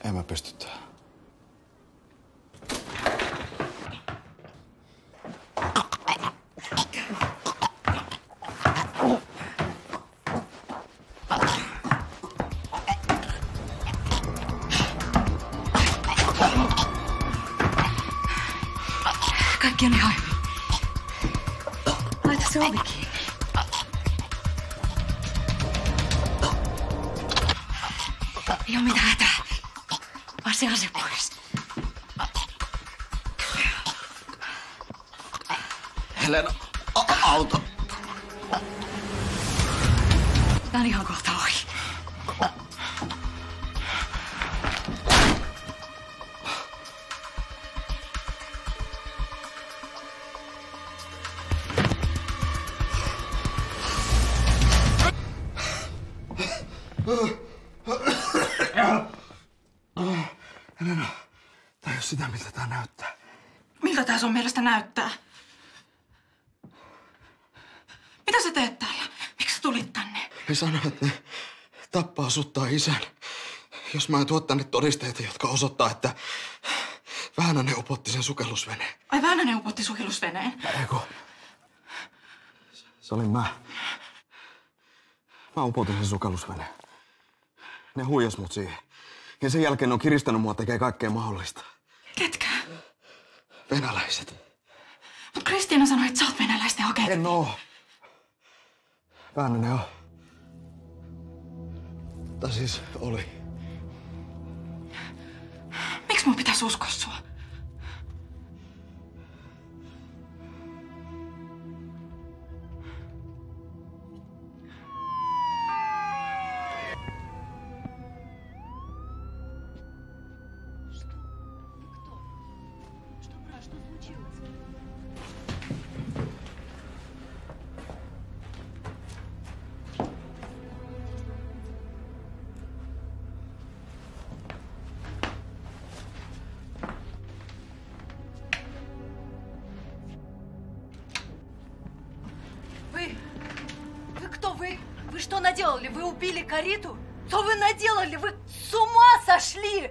En mä pysty tähän. Kaikki on ihan hyvin. Laita se ovi kiinni. Ei oo mitään hätää. Vaan se ase pois. Helena, auto. Tää on ihan kohta ohi. Helena, tää ei oo sitä, miltä tää näyttää. Miltä tää sun mielestä näyttää? Mitä sä teet täällä? Miksi sä tulit tänne? He sanoo, että ne tappaa sut tai isän. Jos mä en tuo tänne todisteita, jotka osoittaa, että Väänänen upotti sen sukellusveneen. Ai Väänänen upotti sukellusveneen? Eiku. Se olin mä. Mä upotin sen sukellusveneen. Ne huijas mut siihen. Ja sen jälkeen ne on kiristänyt mua tekee kaikkea mahdollista. Ketkä? Venäläiset. Mut Kristiina sanoi, että sä oot venäläisten hakeet. En oo. Väänänen on. Tai siis oli. Miksi mun pitäis uskoa sua? Вы кто? Вы что наделали? Вы убили Кариту? Что вы наделали? Вы с ума сошли!